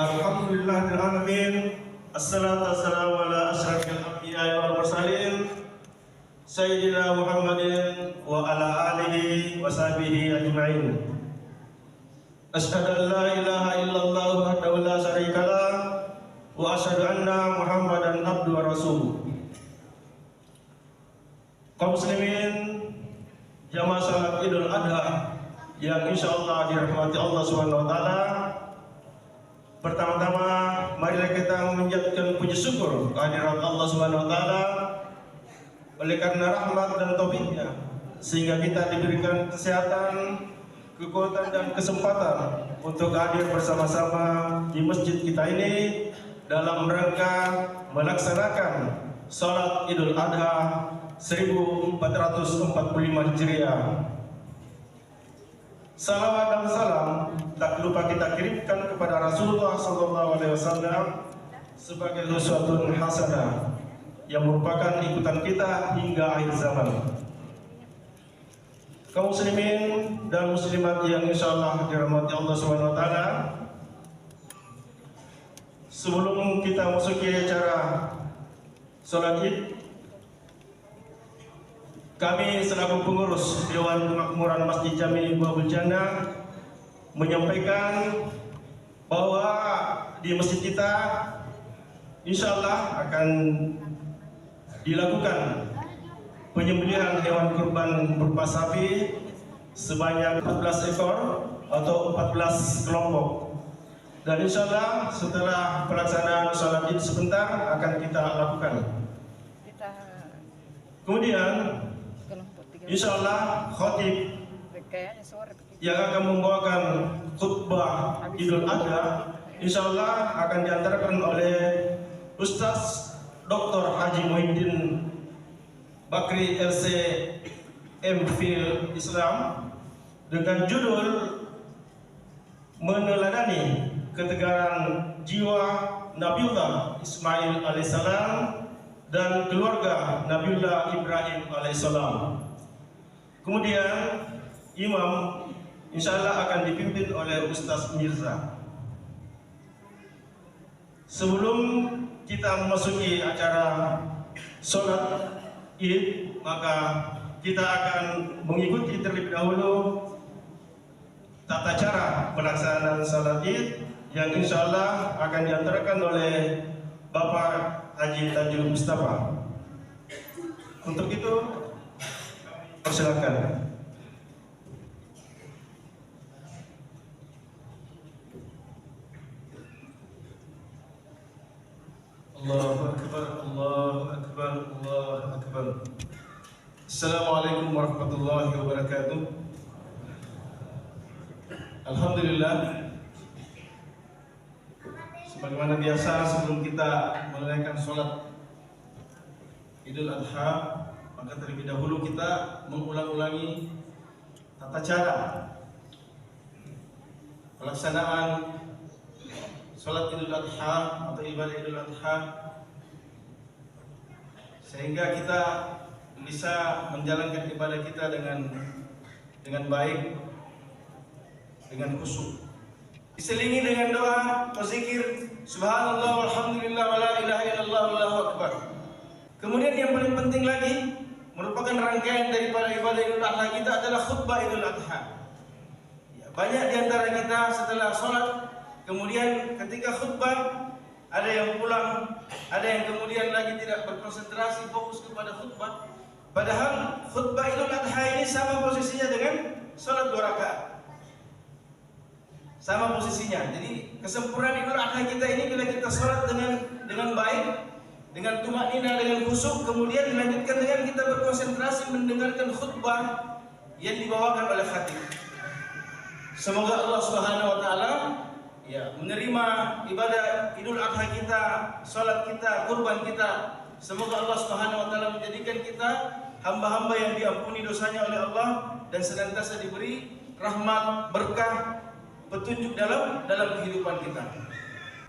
Alhamdulillahil alamin. Assalatu wassalamu ala asyrafil anbiya'i wal mursalin Sayyidina Muhammadin wa ala alihi wa sahbihi ajma'in. Asyhadu an la ilaha illallah wahdahu la syarikalah wa asyhadu anna Muhammadan abduhu wa rasuluh. Kaum muslimin jamaah salat Idul Adha yang insyaallah dirahmati Allah Subhanahu wa taala. Pertama-tama marilah kita menjadikan puji syukur kehadirat Allah Subhanahu wa taala oleh karena rahmat dan taufiknya sehingga kita diberikan kesehatan, kekuatan dan kesempatan untuk hadir bersama-sama di masjid kita ini dalam rangka melaksanakan salat Idul Adha 1445 Hijriah. Salawat dan salam tak lupa kita kirimkan kepada Rasulullah SAW sebagai uswatun hasanah yang merupakan ikutan kita hingga akhir zaman. Kaum muslimin dan muslimat yang insyaallah dirahmati Allah Subhanahu wa taala, sebelum kita masuki acara salat Id, kami selaku pengurus Dewan Kemakmuran Masjid Jami Babul Jannah menyampaikan bahwa di masjid kita insyaallah akan dilakukan penyembelihan hewan kurban berupa sapi sebanyak 14 ekor atau 14 kelompok. Dan insyaallah setelah pelaksanaan salat Id sebentar akan kita lakukan. Kemudian insyaallah khatib yang akan membawakan khutbah Idul Adha insyaallah akan diantarkan oleh Ustaz Dr. Haji Muhyiddin Bakri LC MPhil Islam dengan judul meneladani ketegaran jiwa Nabiullah Ismail alaihissalam dan keluarga Nabiullah Ibrahim alaihissalam. Kemudian imam insyaallah akan dipimpin oleh Ustaz Mirza. Sebelum kita memasuki acara sholat Id, maka kita akan mengikuti terlebih dahulu tata cara pelaksanaan sholat Id yang insyaallah akan diantarkan oleh Bapak Haji Tajul Mustafa. Untuk itu persilakan. Allahu Akbar, Allahu Akbar, Allahu Akbar. Assalamualaikum warahmatullahi wabarakatuh. Alhamdulillah, sebagaimana biasa sebelum kita menunaikan sholat Idul Adha, maka terlebih dahulu kita mengulang-ulangi tata cara pelaksanaan sholat Idul Adha atau ibadah Idul Adha sehingga kita bisa menjalankan ibadah kita dengan baik, dengan khusyuk. Diselingi dengan doa atau zikir subhanallah walhamdulillah wala ilaha illallah wallahu akbar. Kemudian yang paling penting lagi merupakan rangkaian daripada ibadah Idul Adha kita adalah khutbah Idul Adha. Ya, banyak di antara kita setelah sholat, kemudian ketika khutbah ada yang pulang, ada yang kemudian lagi tidak berkonsentrasi fokus kepada khutbah. Padahal khutbah Idul Adha ini sama posisinya dengan sholat 2 rakaat. Sama posisinya. Jadi kesempurnaan Idul Adha kita ini bila kita sholat dengan baik, dengan tumakninah, dengan khusyuk, kemudian dilanjutkan dengan kita berkonsentrasi mendengarkan khutbah yang dibawakan oleh khatib. Semoga Allah Subhanahu wa taala menerima ibadah Idul Adha kita, salat kita, kurban kita. Semoga Allah Subhanahu wa taala menjadikan kita hamba-hamba yang diampuni dosanya oleh Allah dan senantiasa diberi rahmat, berkah, petunjuk dalam kehidupan kita.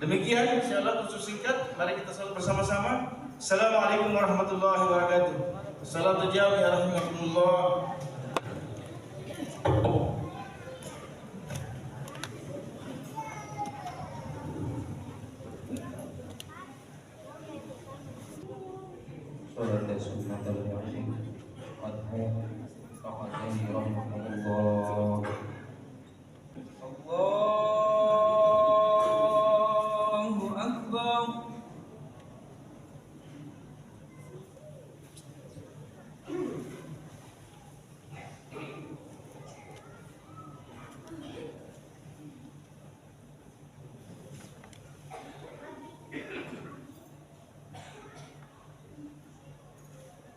Demikian insyaallah khusus singkat, mari kita salat bersama-sama. Assalamualaikum warahmatullahi wabarakatuh. Salatu jami rahmatullah. سنة الوحي قد فقدني رحمه الله. الله أكبر.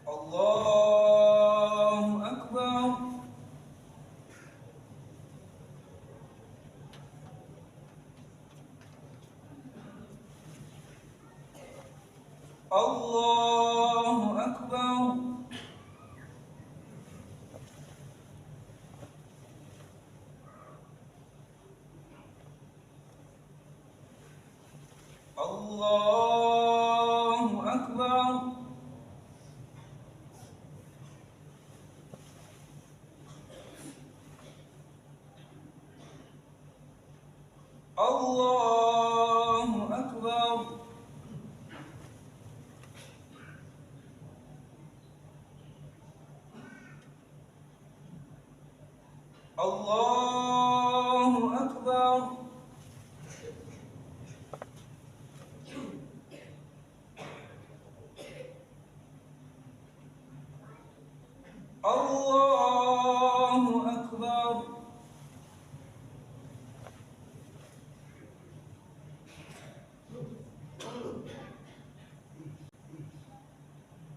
الله أكبر. الله أكبر. الله أكبر. الله أكبر. الله أكبر. الله أكبر.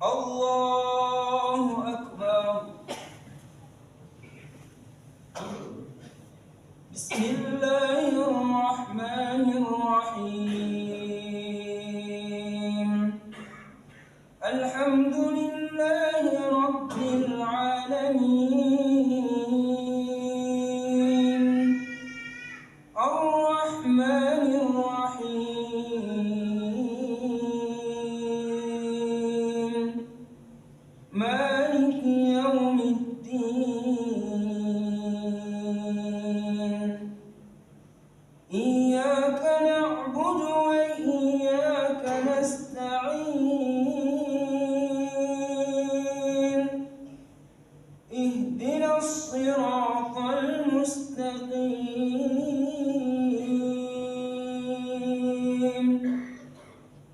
الله أكبر. بسم الله الرحمن الرحيم. الحمد لله رب العالمين. الرحمن الرحيم. مالك يوم الدين. إياك نعبد وإياك نستعين. اهدنا الصراط المستقيم.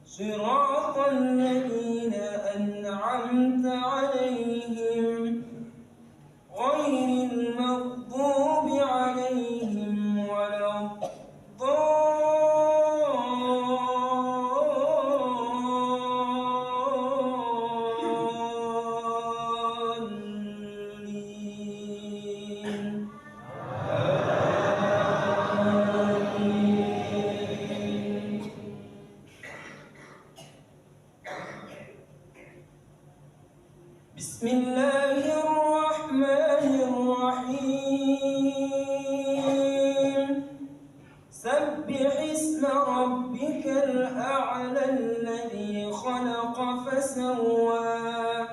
صراط الذين أنعمت عليهم غير المغضوب عليهم ولا الضالين. بسم الله الرحمن الرحيم. سبح اسم ربك الأعلى الذي خلق فسوى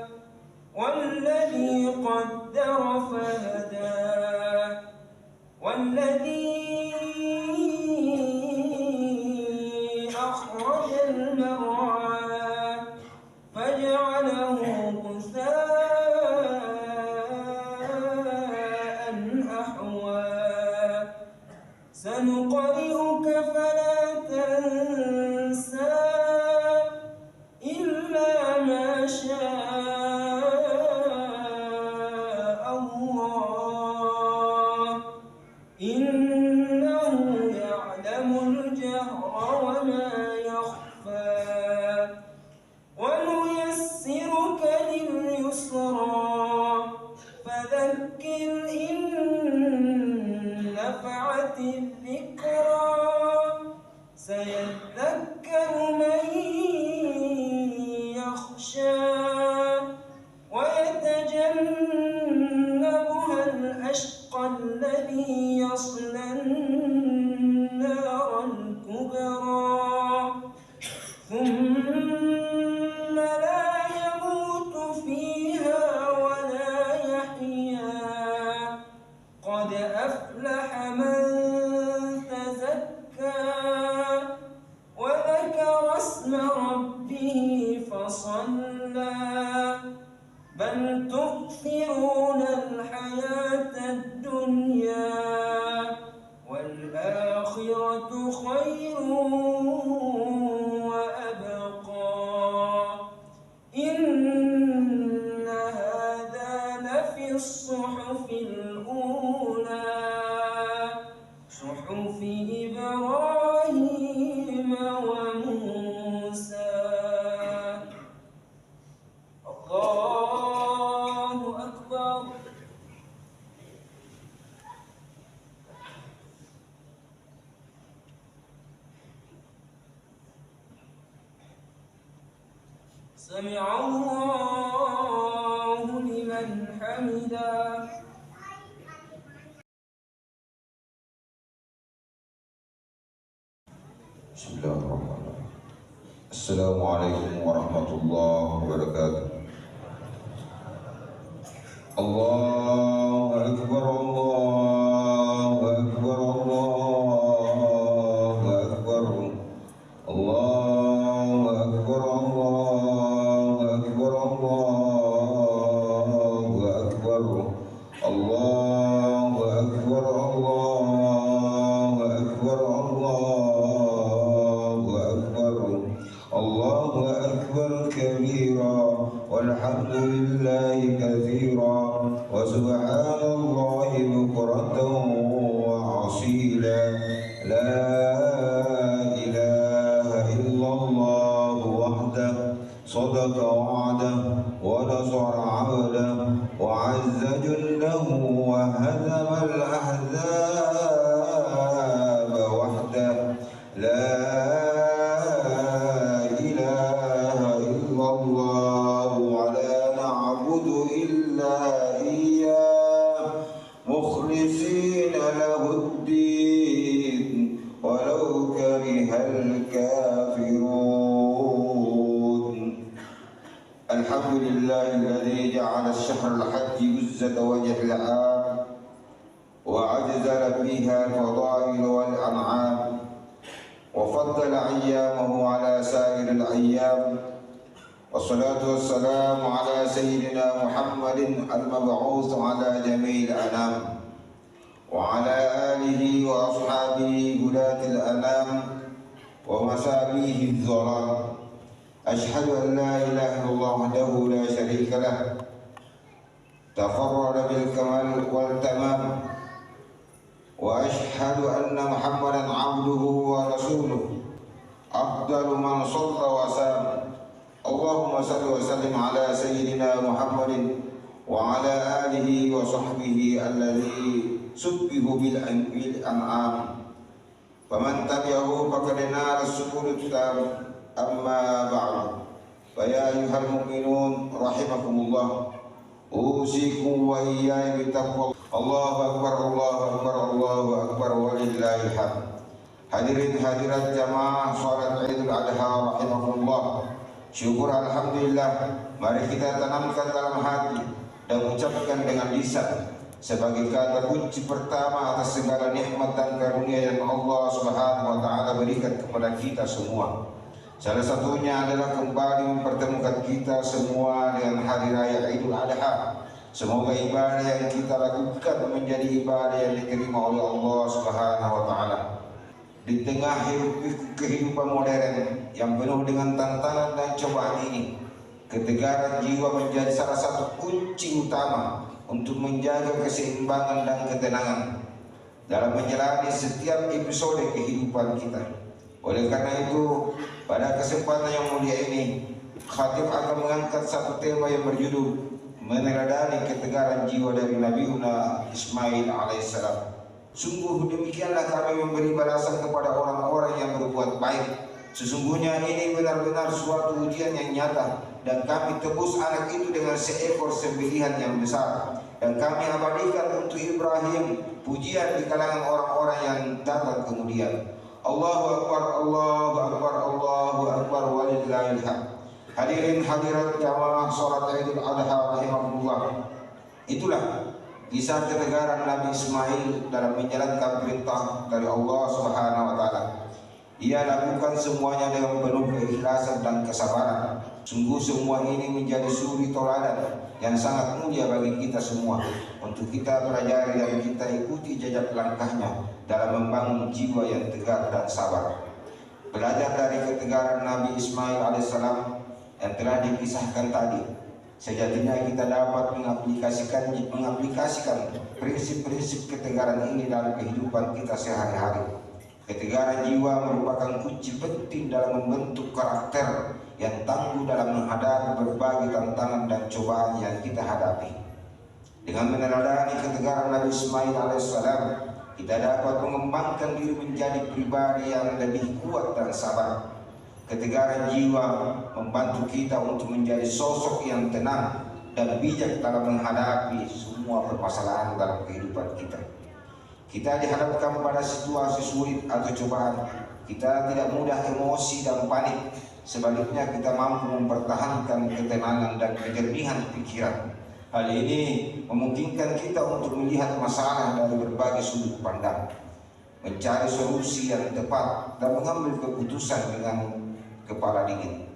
والذي قدر فهدى والذي أخرج المرعى فجعله غثاء أحوى. سنقرئك فلا تنسى إلا ما شاء الله إنه يعلم الجهر وما يخفى. ونيسرك لليسرى فذكر إن نفعت الذكرى. سيذكر من يخشى ويتجنبها الأشقى الذي يصلى النار الكبرى خير وأبقى إن هذا لفي الصحف الأولى صحف إبراهيم وموسى. الله أكبر. سمع الله لمن حمده. Bismillahirrahmanirrahim. Assalamualaikum warahmatullahi wabarakatuh. Allahu Akbar, Allahu Akbar, Allahu Akbar, Allahu Akbar, Allahu Akbar, Allahu Akbar, Allahu Akbar, Allahu Akbar, Allahu Akbar kabira walhamdulillahi katsira wa subhanallahi bukratan wa asila. La ilaha illallah wahdahu sadaqa wa'dahu wa nasara 'abdahu wa 'azza jundahu wa hazama al-ahzaba wahdahu. La مخلصين له الدين ولو كره الكافرون. الحمد لله الذي جعل الشهر الحج عزة وجه العام وأجزل فيها الفضائل والأنعام وفضل أيامه على سائر الأيام. والصلاة والسلام على سيدنا محمد المبعوث على جميع الأنام وعلى آله وأصحابه هداة الأنام ومسابيه الظلام. أشهد أن لا إله إلا الله وحده لا شريك له تفرد بالكمال والتمام، وأشهد أن محمدا عبده ورسوله أفضل من صلى وسام. اللهم صل وسلم على سيدنا محمد وعلى آله وصحبه الذي سبه بالأنعام فمن تبعه فقد نال السبل التام. أما بعد فيا أيها المؤمنون رحمكم الله أوصيكم وإياي بتقوى الله أكبر، الله أكبر، الله أكبر ولله الحمد. Hadirin hadirat jamaah salat Idul Adha rahimakumullah. Syukur alhamdulillah, mari kita tanamkan dalam hati dan ucapkan dengan lisan sebagai kata kunci pertama atas segala nikmat dan karunia yang Allah Subhanahu wa taala berikan kepada kita semua. Salah satunya adalah kembali mempertemukan kita semua dengan hari raya Idul Adha. Semoga ibadah yang kita lakukan menjadi ibadah yang diterima oleh Allah Subhanahu wa taala. Di tengah kehidupan modern yang penuh dengan tantangan dan cobaan ini, ketegaran jiwa menjadi salah satu kunci utama untuk menjaga keseimbangan dan ketenangan dalam menjalani setiap episode kehidupan kita. Oleh karena itu, pada kesempatan yang mulia ini, khatib akan mengangkat satu tema yang berjudul meneladani ketegaran jiwa dari Nabiuna Ismail alaihissalam. Sungguh demikianlah kami memberi balasan kepada orang-orang yang berbuat baik. Sesungguhnya ini benar-benar suatu ujian yang nyata, dan kami tebus anak itu dengan seekor sembelihan yang besar, dan kami abadikan untuk Ibrahim pujian di kalangan orang-orang yang datang kemudian. Allahu Akbar, Allahu Akbar, Allahu Akbar walillahil hamd. Hadirin hadirat jamaah salat Idul Adha rahimakumullah. Itulah kisah ketegaran Nabi Ismail dalam menjalankan perintah dari Allah Subhanahu wa taala. Ia lakukan semuanya dengan penuh keikhlasan dan kesabaran. Sungguh semua ini menjadi suri tauladan yang sangat mulia bagi kita semua untuk kita pelajari dan kita ikuti jejak langkahnya dalam membangun jiwa yang tegar dan sabar. Belajar dari ketegaran Nabi Ismail alaihissalam yang telah dikisahkan tadi, sejatinya kita dapat mengaplikasikan prinsip-prinsip ketegaran ini dalam kehidupan kita sehari-hari. Ketegaran jiwa merupakan kunci penting dalam membentuk karakter yang tangguh dalam menghadapi berbagai tantangan dan cobaan yang kita hadapi. Dengan meneladani ketegaran Nabi Ismail alaihissalam, kita dapat mengembangkan diri menjadi pribadi yang lebih kuat dan sabar. Ketegaran jiwa membantu kita untuk menjadi sosok yang tenang dan bijak dalam menghadapi semua permasalahan dalam kehidupan kita. Kita dihadapkan pada situasi sulit atau cobaan, kita tidak mudah emosi dan panik. Sebaliknya kita mampu mempertahankan ketenangan dan kejernihan pikiran. Hal ini memungkinkan kita untuk melihat masalah dari berbagai sudut pandang, mencari solusi yang tepat dan mengambil keputusan dengan kepala dingin.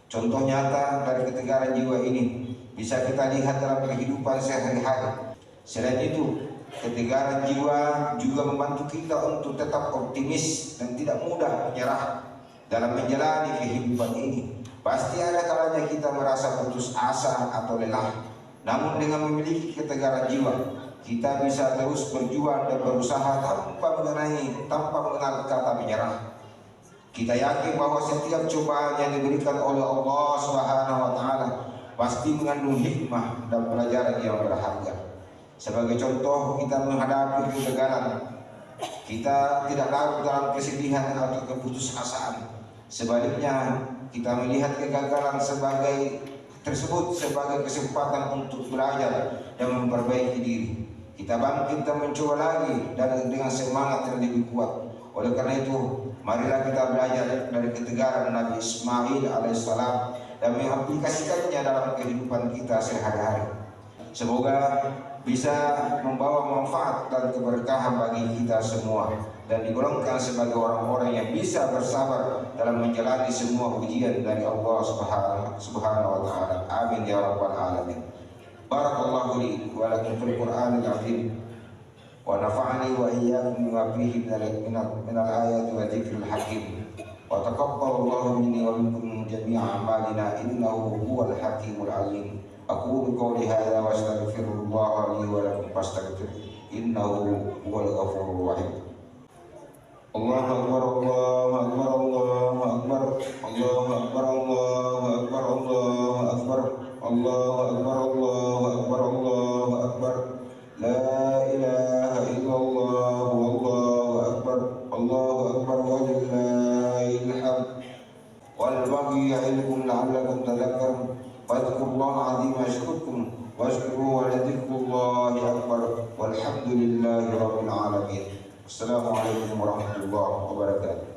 Contoh nyata dari ketegaran jiwa ini bisa kita lihat dalam kehidupan sehari-hari. Selain itu, ketegaran jiwa juga membantu kita untuk tetap optimis dan tidak mudah menyerah dalam menjalani kehidupan ini. Pasti ada kalanya kita merasa putus asa atau lelah. Namun dengan memiliki ketegaran jiwa, kita bisa terus berjuang dan berusaha tanpa mengenal kata menyerah. Kita yakin bahwa setiap cobaan yang diberikan oleh Allah Subhanahu wa taala pasti mengandung hikmah dan pelajaran yang berharga. Sebagai contoh, kita menghadapi kegagalan, kita tidak larut dalam kesedihan atau keputusasaan. Sebaliknya, kita melihat kegagalan tersebut sebagai kesempatan untuk belajar dan memperbaiki diri. Kita bangkit dan mencoba lagi dan dengan semangat yang lebih kuat. Oleh karena itu, marilah kita belajar dari ketegaran Nabi Ismail alaihissalam dan mengaplikasikannya dalam kehidupan kita sehari-hari. Semoga bisa membawa manfaat dan keberkahan bagi kita semua dan digolongkan sebagai orang-orang yang bisa bersabar dalam menjalani semua ujian dari Allah Subhanahu wa taala. Amin ya rabbal alamin. Barakallahu li wa lakum fil Qur'anil azim wa nafa'ani wa iyyakum bima fihi min al-ayati wa dzikril hakim. Wa taqabbalallahu minni wa minkum jami'a a'malina innahu huwal hakimul alim. Aku qauli hadza wa astaghfirullah li wa lakum fastaghfir innahu huwal ghafurur rahim. Allahu akbar Allahu akbar Allahu akbar Allahu akbar Allahu akbar Allahu akbar Allahu akbar Allahu akbar Allahu akbar la ilaha illallah wallahu akbar Allahu akbar walillahil hamd wal baghi ya'idukum la'allakum tadhakkarun. فاذكروا الله العظيم يشكركم واشكروه ولذكر الله أكبر والحمد لله رب العالمين. السلام عليكم ورحمة الله وبركاته.